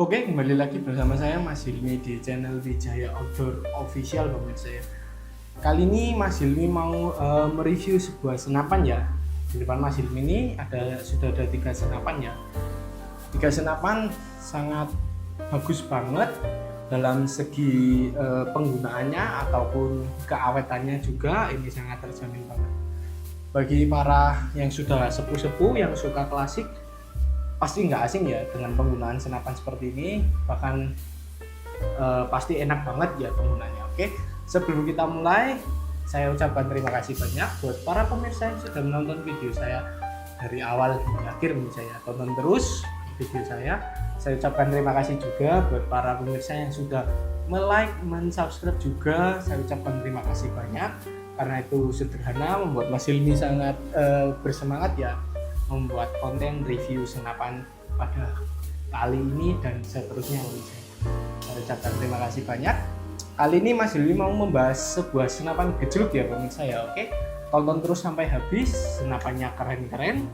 Oke, kembali lagi bersama saya Mas Hilmi di channel Wijaya Outdoor Official pemirsa ya. Kali ini Mas Hilmi mau mereview sebuah senapan ya. Di depan Mas Hilmi ini sudah ada 3 senapan ya. 3 senapan sangat bagus banget dalam segi penggunaannya ataupun keawetannya juga ini sangat terjamin banget. Bagi para yang sudah sepuh-sepuh yang suka klasik pasti nggak asing ya dengan penggunaan senapan seperti ini, bahkan pasti enak banget ya penggunaannya. Oke, sebelum kita mulai saya ucapkan terima kasih banyak buat para pemirsa yang sudah menonton video saya dari awal hingga akhir. Saya tonton terus video saya ucapkan terima kasih juga buat para pemirsa yang sudah like, subscribe juga. Saya ucapkan terima kasih banyak karena itu sederhana membuat Mas Hilmi sangat bersemangat ya membuat konten review senapan pada kali ini dan seterusnya. Saya ucapkan terima kasih banyak. Kali ini Mas Hilmi mau membahas sebuah senapan gejluk ya pemirsa ya. Oke, tonton terus sampai habis, senapannya keren-keren.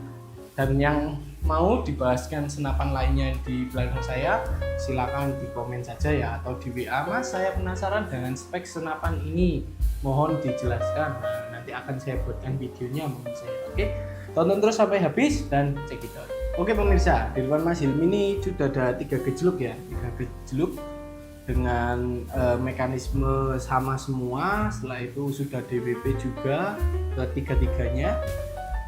Dan yang mau dibahaskan senapan lainnya di belakang saya, silakan di komen saja ya atau di WA. Mas, saya penasaran dengan spek senapan ini, mohon dijelaskan. Nah, nanti akan saya buatkan videonya pemirsa ya. Oke, tonton terus sampai habis dan check it out. Oke pemirsa, di depan Mas Hilmi ini sudah ada 3 gejluk ya, 3 gejluk dengan mekanisme sama semua. Setelah itu sudah DWP juga ketiga-tiganya.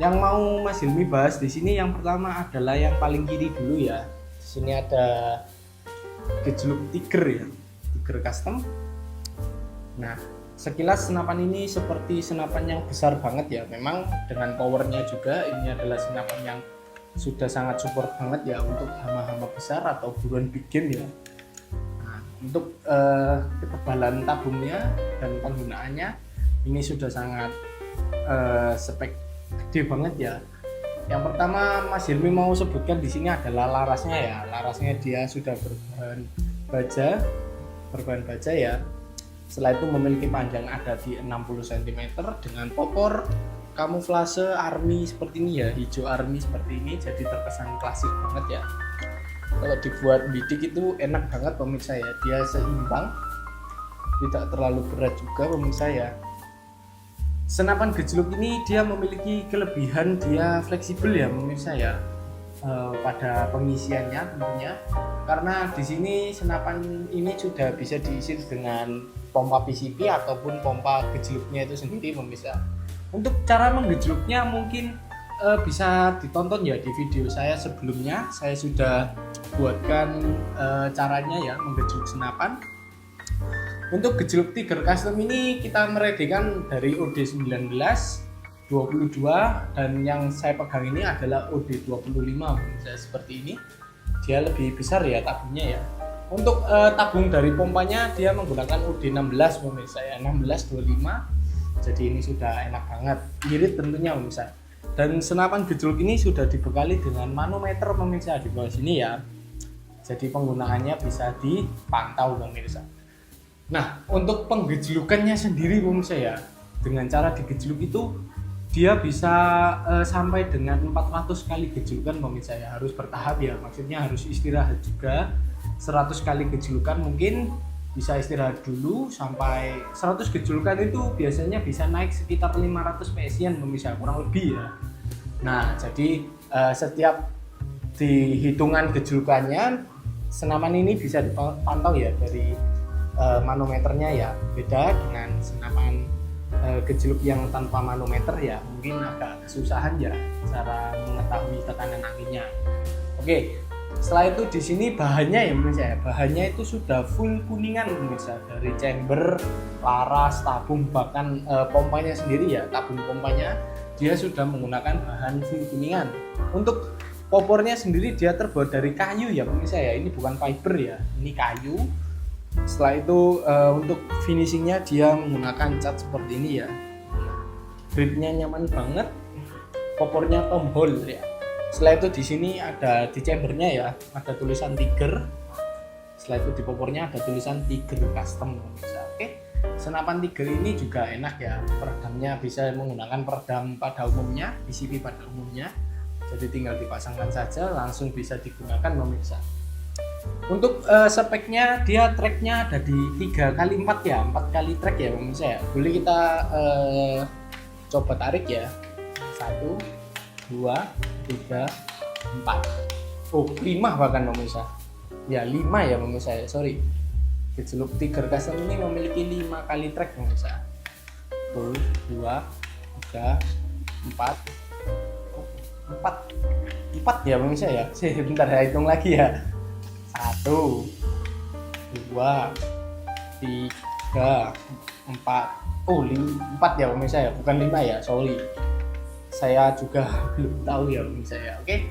Yang mau Mas Hilmi bahas di sini yang pertama adalah yang paling kiri dulu ya. Di sini ada gejluk Tiger ya, Tiger custom. Nah, sekilas senapan ini seperti senapan yang besar banget ya. Memang dengan powernya juga ini adalah senapan yang sudah sangat support banget ya untuk hama-hama besar atau buruan big game ya. Nah, untuk ketebalan tabungnya dan penggunaannya ini sudah sangat spek gede banget ya. Yang pertama Mas Hilmi mau sebutkan di sini adalah larasnya ya. Larasnya dia sudah berbahan baja ya. Setelah itu memiliki panjang ada di 60 cm dengan popor kamuflase army seperti ini ya, hijau army seperti ini, jadi terkesan klasik banget ya. Kalau dibuat bidik itu enak banget pemirsa ya, dia seimbang, tidak terlalu berat juga pemirsa ya. Senapan gejluk ini dia memiliki kelebihan dia fleksibel ya pemirsa ya, pada pengisiannya tentunya, karena di sini senapan ini sudah bisa diisi dengan pompa PCP ataupun pompa gejluknya itu sendiri pemirsa. Untuk cara menggejluknya mungkin bisa ditonton ya di video saya sebelumnya. Saya sudah buatkan caranya ya menggejluk senapan. Untuk gejluk Tiger custom ini kita meredekan dari OD19 22 dan yang saya pegang ini adalah OD25 pemirsa, seperti ini. Dia lebih besar ya tabungnya ya. Untuk tabung dari pompanya dia menggunakan OD16 pemirsa ya, 1625. Jadi ini sudah enak banget, irit tentunya pemirsa. Dan senapan gejluk ini sudah dibekali dengan manometer pemirsa di bawah sini ya. Jadi penggunaannya bisa dipantau pemirsa. Nah, untuk penggejlukannya sendiri pemirsa ya, dengan cara digejluk itu dia bisa sampai dengan 400 kali gejlukan pemirsa ya, harus bertahap ya, maksudnya harus istirahat juga. 100 kali gejlukan mungkin bisa istirahat dulu, sampai 100 gejlukan itu biasanya bisa naik sekitar 500 PSI pemirsa, kurang lebih ya. Nah, jadi setiap dihitungan gejlukannya senapan ini bisa dipantau ya dari manometernya ya. Beda dengan senapan gejluk yang tanpa manometer ya, mungkin agak kesusahan ya cara mengetahui tekanan anginnya. Oke, setelah itu di sini bahannya ya pemirsa ya, bahannya itu sudah full kuningan pemirsa, dari chamber, laras, tabung, bahkan pompanya sendiri ya, tabung pompanya dia sudah menggunakan bahan full kuningan. Untuk popornya sendiri dia terbuat dari kayu ya pemirsa ya, ini bukan fiber ya, ini kayu. Setelah itu untuk finishingnya dia menggunakan cat seperti ini ya, gripnya nyaman banget, popornya tombol ya. Setelah itu di sini ada di chambernya ya, ada tulisan Tiger. Setelah itu di popornya ada tulisan Tiger custom pemirsa. Oke, senapan Tiger ini juga enak ya, peredamnya bisa menggunakan peredam pada umumnya, PCP pada umumnya. Jadi tinggal dipasangkan saja langsung bisa digunakan pemirsa. Untuk speknya dia tracknya ada di 3 kali 4 ya, 4 kali track ya pemirsa ya. Boleh kita coba tarik ya. 1, 2, 3, 4. Oh 5 bahkan pemirsa. Ya 5 ya pemirsa ya, sorry. Gejluk Tiger Custom ini memiliki 5 kali track pemirsa. 1, 2, 3, 4. 4 ya pemirsa ya. Bentar ya, hitung lagi ya. 1, 2, 3, 4. Oh 4 ya pemirsa ya, bukan 5 ya, sorry. Saya juga belum tahu ya pemirsa ya. Oke.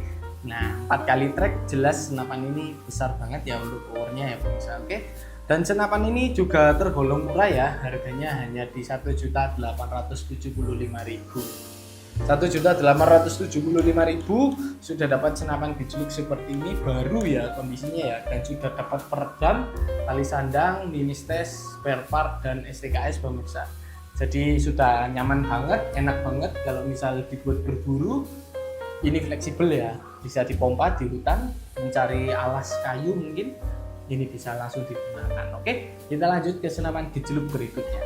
Nah 4 kali track, jelas senapan ini besar banget ya untuk powernya ya pemirsa. Oke. Dan senapan ini juga tergolong murah ya, harganya hanya di 1.875.000. 1.875.000 sudah dapat senapan gejluk seperti ini, baru ya kondisinya ya, dan sudah dapat peredam, tali sandang, mini stes, spare part, dan STKS pemirsa. Jadi sudah nyaman banget, enak banget kalau misal dibuat berburu. Ini fleksibel ya, bisa dipompa di hutan, mencari alas kayu mungkin, ini bisa langsung digunakan. Oke, kita lanjut ke senapan gejluk berikutnya.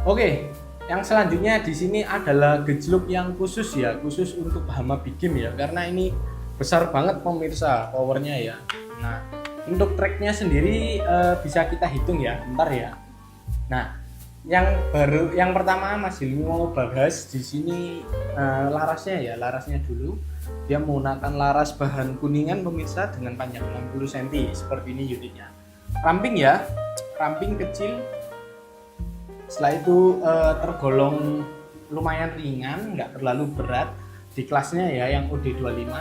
Oke, yang selanjutnya di sini adalah gejluk yang khusus ya, khusus untuk hama big game ya, karena ini besar banget pemirsa powernya ya. Nah, untuk tracknya sendiri bisa kita hitung ya, bentar ya. Nah, yang pertama Mas Hilmi mau bahas di sini larasnya ya, larasnya dulu. Dia menggunakan laras bahan kuningan pemirsa dengan panjang 60 cm seperti ini unitnya. Ramping ya, ramping kecil. Setelah itu tergolong lumayan ringan, nggak terlalu berat di kelasnya ya, yang OD25.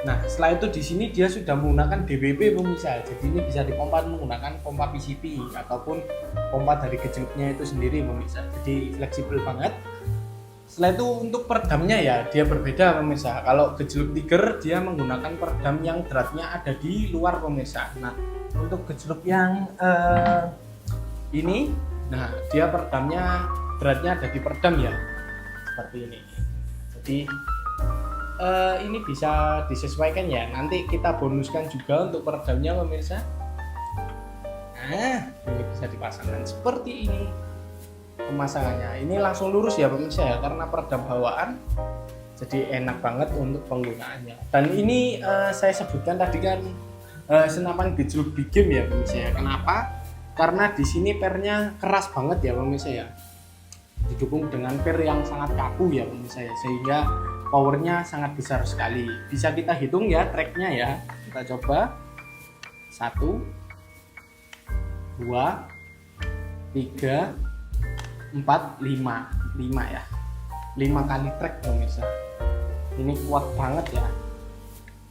Nah setelah itu di sini dia sudah menggunakan DWP pemirsa, jadi ini bisa dipompa menggunakan pompa PCP ataupun pompa dari gejluknya itu sendiri pemirsa, jadi fleksibel banget. Setelah itu untuk peredamnya ya, dia berbeda pemirsa. Kalau gejluk Tiger dia menggunakan peredam yang dratnya ada di luar pemirsa. Nah untuk gejluk yang ini, nah dia peredamnya dratnya ada di peredam ya, seperti ini. Jadi ini bisa disesuaikan ya, nanti kita bonuskan juga untuk peredamnya pemirsa. Nah ini bisa dipasangkan seperti ini pemasangannya. Ini langsung lurus ya pemirsa ya, karena peredam bawaan, jadi enak banget untuk penggunaannya. Dan ini saya sebutkan tadi kan senapan gejluk big game ya pemirsa ya. Kenapa? Karena di sini pernya keras banget ya pemirsa ya, didukung dengan per yang sangat kaku ya pemirsa ya, sehingga powernya sangat besar sekali. Bisa kita hitung ya tracknya ya, kita coba 1, 2, 3, 4, 5 ya, 5 kali track pemirsa. Ini kuat banget ya.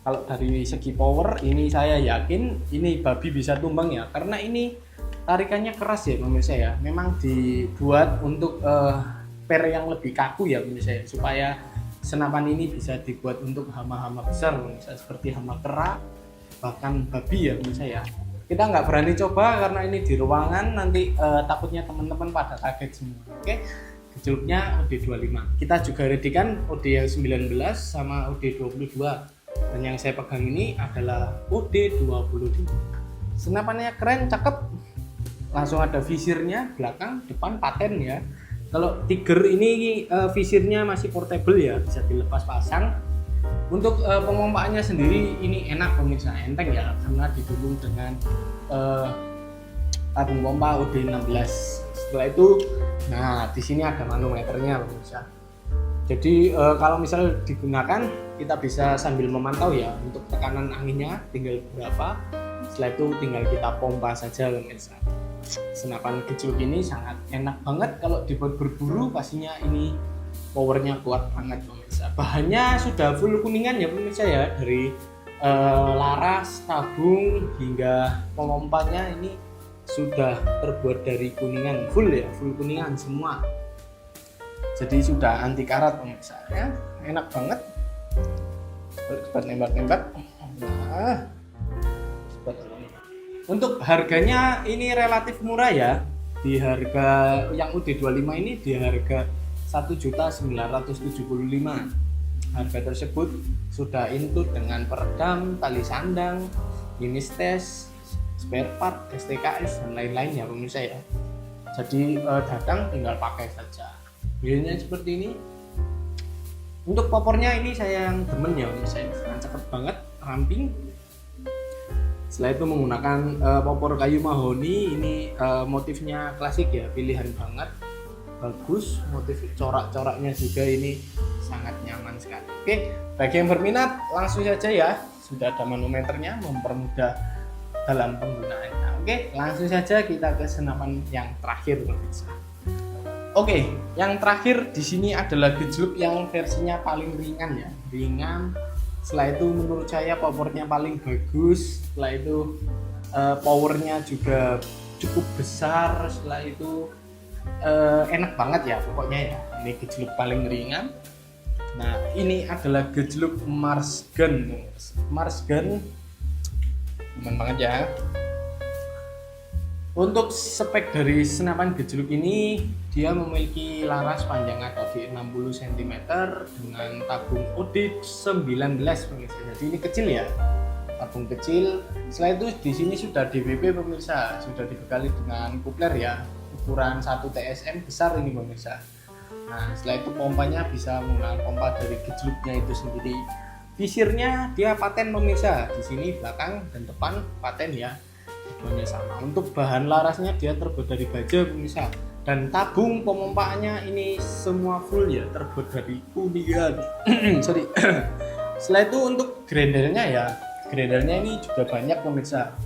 Kalau dari segi power ini saya yakin ini babi bisa tumbang ya, karena ini tarikannya keras ya pemirsa ya. Memang dibuat untuk per yang lebih kaku ya pemirsa ya, supaya senapan ini bisa dibuat untuk hama-hama besar pemirsa, seperti hama kera, bahkan babi ya pemirsa ya. Kita nggak berani coba karena ini di ruangan, nanti takutnya teman-teman pada kaget semua. Oke, gejluknya OD25. Kita juga readykan OD yang 19 sama OD22, dan yang saya pegang ini adalah OD22. Senapannya keren, cakep, langsung ada visirnya belakang, depan paten ya. Kalau Tiger ini visirnya masih portable ya, bisa dilepas pasang. Untuk pemompaannya sendiri ini enak pemirsa, enteng ya, karena didukung dengan tabung pompa OD16. Setelah itu, nah di sini ada manometernya pemirsa. Jadi kalau misal digunakan, kita bisa sambil memantau ya untuk tekanan anginnya tinggal berapa. Setelah itu tinggal kita pompa saja pemirsa. Senapan gejluk ini sangat enak banget kalau dibuat berburu, pastinya ini powernya kuat banget pemirsa. Bahannya sudah full kuningan ya pemirsa ya, dari laras, tabung hingga pemompanya ini sudah terbuat dari kuningan, full ya, full kuningan semua. Jadi sudah anti karat pemirsa ya, enak banget. Cepat nembak-nembak. Nah, untuk harganya ini relatif murah ya. Di harga yang UD25 ini di harga 1.975.000. Harga tersebut sudah include dengan peredam, tali sandang, mini stes, spare part, STKS dan lain-lain ya pemirsa ya. Jadi datang tinggal pakai saja. Buildnya seperti ini. Untuk popornya ini saya yang demen ya pemirsa, sangat cakep banget, ramping. Setelah itu menggunakan popor kayu mahoni, ini motifnya klasik ya, pilihan banget, bagus, motif corak-coraknya juga ini sangat nyaman sekali. Oke, bagi yang berminat langsung saja ya, sudah ada manometernya mempermudah dalam penggunaannya. Oke, langsung saja kita ke senapan yang terakhir pemirsa. Oke, yang terakhir di sini adalah gejluk yang versinya paling ringan ya, ringan. Setelah itu menurut saya powernya paling bagus. Setelah itu powernya juga cukup besar. Setelah itu enak banget ya pokoknya ya. Ini gejluk paling ringan. Nah ini adalah gejluk Mars Gun. Mars Gun, teman banget ya. Untuk spek dari senapan gejluk ini, dia memiliki laras panjang ada di 60 cm dengan tabung OD 19 pemirsa. Jadi ini kecil ya, tabung kecil. Setelah itu di sini sudah DWP pemirsa, sudah dibekali dengan kupler ya, ukuran 1 TSM besar ini pemirsa. Nah setelah itu pompanya bisa menggunakan pompa dari gejluknya itu sendiri. Visirnya dia paten pemirsa, di sini belakang dan depan paten ya. Sama. Untuk bahan larasnya dia terbuat dari baja pemirsa, dan tabung pemompaannya ini semua full ya, terbuat dari kuningan. Sorry. Setelah itu untuk grendelnya ya, grendelnya ini juga banyak pemirsa.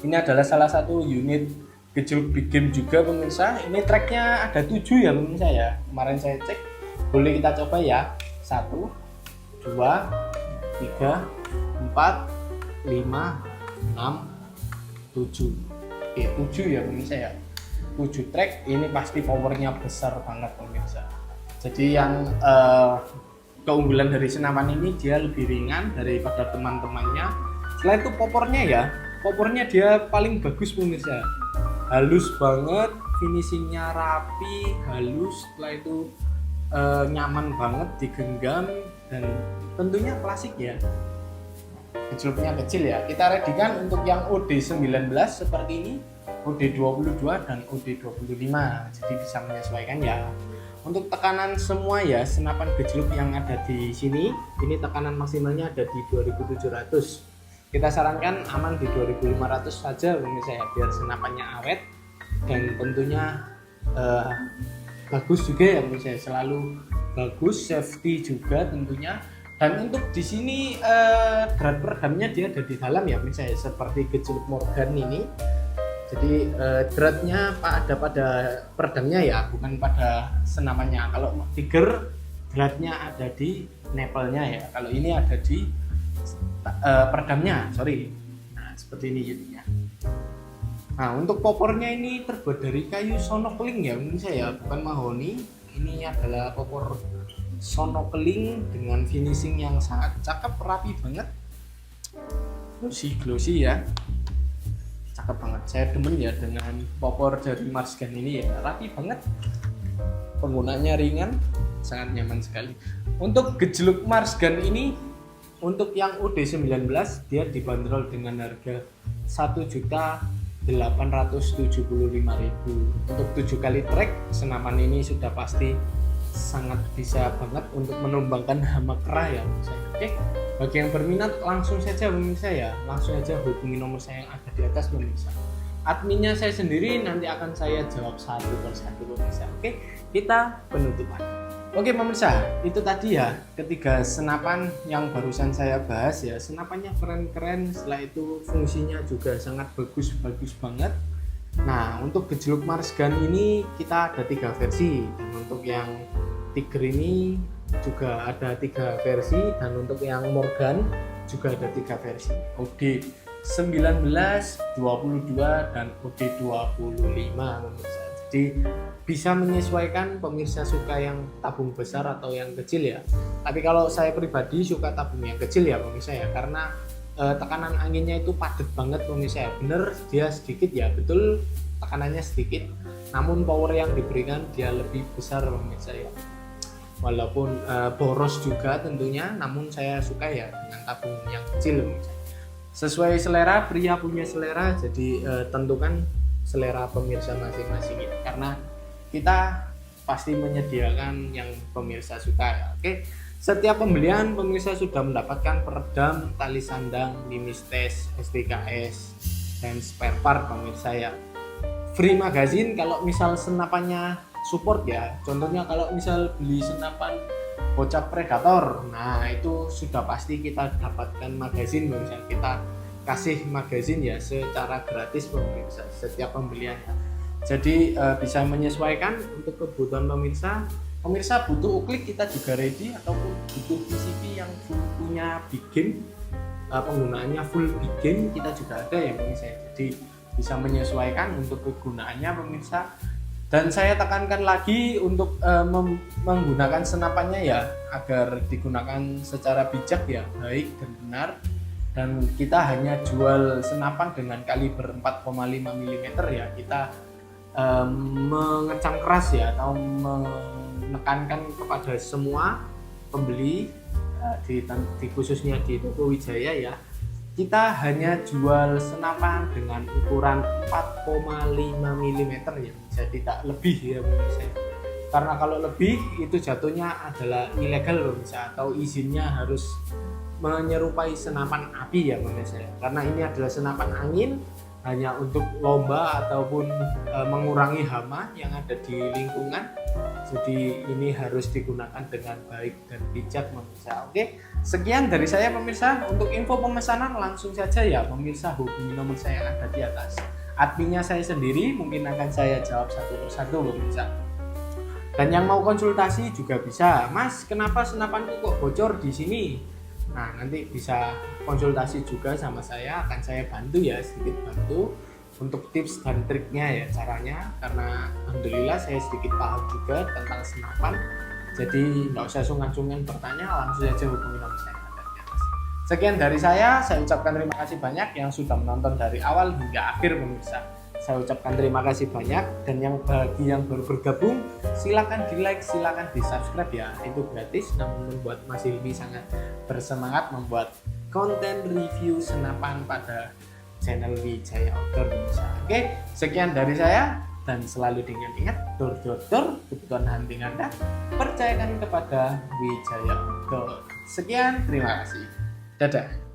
Ini adalah salah satu unit gejluk big game juga pemirsa. Ini tracknya ada 7 ya pemirsa ya, kemarin saya cek. Boleh kita coba ya, 1 2 3 4 5 6 7. Oke, 7 ya pemirsa ya. 7 track, ini pasti powernya besar banget pemirsa. Jadi yang keunggulan dari senapan ini dia lebih ringan daripada teman-temannya. Setelah itu popornya dia paling bagus pemirsa. Halus banget, finishingnya rapi, halus. Setelah itu nyaman banget digenggam dan tentunya klasik ya. Gejluknya kecil ya. Kita readykan untuk yang OD19 seperti ini, OD22 dan OD25. Jadi bisa menyesuaikan ya. Untuk tekanan semua ya, senapan gejluk yang ada di sini, ini tekanan maksimalnya ada di 2700. Kita sarankan aman di 2500 saja pemirsa ya, biar senapannya awet dan tentunya bagus juga ya pemirsa, selalu bagus, safety juga tentunya. Dan untuk di sini drat peredamnya dia ada di dalam ya pemirsa, seperti gejluk Morgan ini. Jadi dratnya ada pada peredamnya ya, bukan pada senamannya. Kalau Tiger dratnya ada di nepelnya ya. Kalau ini ada di peredamnya, sorry. Nah seperti ini jadinya. Nah untuk popornya ini terbuat dari kayu sonokeling ya pemirsa ya, bukan mahoni. Ini adalah popor sonokeling dengan finishing yang sangat cakep, rapi banget, glossy ya, cakep banget. Saya demen ya dengan popor dari Mars Gun ini ya, rapi banget, penggunanya ringan, sangat nyaman sekali. Untuk gejluk Mars Gun ini, untuk yang OD19 dia dibanderol dengan harga 1.875.000. Untuk 7 kali track senapan ini sudah pasti sangat bisa banget untuk menumbangkan hama kera ya pemirsa. Oke, bagi yang berminat langsung saja pemirsa ya, langsung saja hubungi nomor saya yang ada di atas pemirsa. Adminnya saya sendiri, nanti akan saya jawab satu persatu pemirsa. Oke, kita penutupan. Oke pemirsa, itu tadi ya ketiga senapan yang barusan saya bahas ya. Senapannya keren-keren, setelah itu fungsinya juga sangat bagus banget. Nah untuk gejluk Mars Gun ini kita ada 3 versi, dan untuk yang Tiger ini juga ada 3 versi, dan untuk yang Morgan juga ada 3 versi, OD19, 22 dan OD25 pemirsa. Jadi bisa menyesuaikan pemirsa suka yang tabung besar atau yang kecil ya. Tapi kalau saya pribadi suka tabung yang kecil ya pemirsa ya, karena tekanan anginnya itu padat banget pemirsa ya. Bener dia sedikit ya, betul tekanannya sedikit, namun power yang diberikan dia lebih besar pemirsa ya. Walaupun boros juga tentunya, namun saya suka ya dengan tabung yang kecil pemirsa. sesuai selera, pria punya selera, jadi tentukan selera pemirsa masing-masing ya. Karena kita pasti menyediakan yang pemirsa suka ya. Oke, setiap pembelian pemirsa sudah mendapatkan peredam, tali sandang, limis tes, STKS, dan spare part pemirsa ya. Free magazine kalau misal senapannya support ya. Contohnya kalau misal beli senapan bocah predator, nah itu sudah pasti kita dapatkan magazine pemirsa. Kita kasih magazine ya secara gratis pemirsa setiap pembeliannya. Jadi bisa menyesuaikan untuk kebutuhan pemirsa. Pemirsa butuh uklik, kita juga ready, ataupun butuh PCB yang full punya big game, penggunaannya full big game, kita juga ada ya pemirsa. Jadi bisa menyesuaikan untuk kegunaannya pemirsa. Dan saya tekankan lagi untuk menggunakan senapannya ya agar digunakan secara bijak ya, baik dan benar. Dan kita hanya jual senapan dengan kaliber 4,5 mm ya. Kita mengecam keras ya, atau menekankan kepada semua pembeli di khususnya di Toko Wijaya ya, kita hanya jual senapan dengan ukuran 4,5 mm ya, jadi tak lebih ya pemirsa. Karena kalau lebih itu jatuhnya adalah ilegal pemirsa, atau izinnya harus menyerupai senapan api ya pemirsa. Karena ini adalah senapan angin, hanya untuk lomba ataupun mengurangi hama yang ada di lingkungan. Jadi ini harus digunakan dengan baik dan bijak pemirsa. Oke, sekian dari saya pemirsa. Untuk info pemesanan langsung saja ya pemirsa, hubungi nomor saya yang ada di atas. Adminnya saya sendiri, mungkin akan saya jawab satu persatu pemirsa. Dan yang mau konsultasi juga bisa, Mas kenapa senapanku kok bocor di sini? Nah nanti bisa konsultasi juga sama saya, akan saya bantu ya, sedikit bantu untuk tips dan triknya ya caranya. Karena alhamdulillah saya sedikit paham juga tentang senapan, jadi nggak usah sungkan-sungkan bertanya, langsung saja hubungi nomor saya yang ada di atas. Sekian dari saya ucapkan terima kasih banyak yang sudah menonton dari awal hingga akhir pemirsa. Saya ucapkan terima kasih banyak, dan yang bagi yang baru bergabung silakan di like, silakan di subscribe ya, itu gratis, namun membuat Mas Hilmi sangat bersemangat membuat konten review senapan pada channel Wijaya Outdoor pemirsa. Oke, sekian dari saya, dan selalu diingat, dor kebutuhan hunting Anda percayakan kepada Wijaya Outdoor. Sekian, terima kasih, dadah.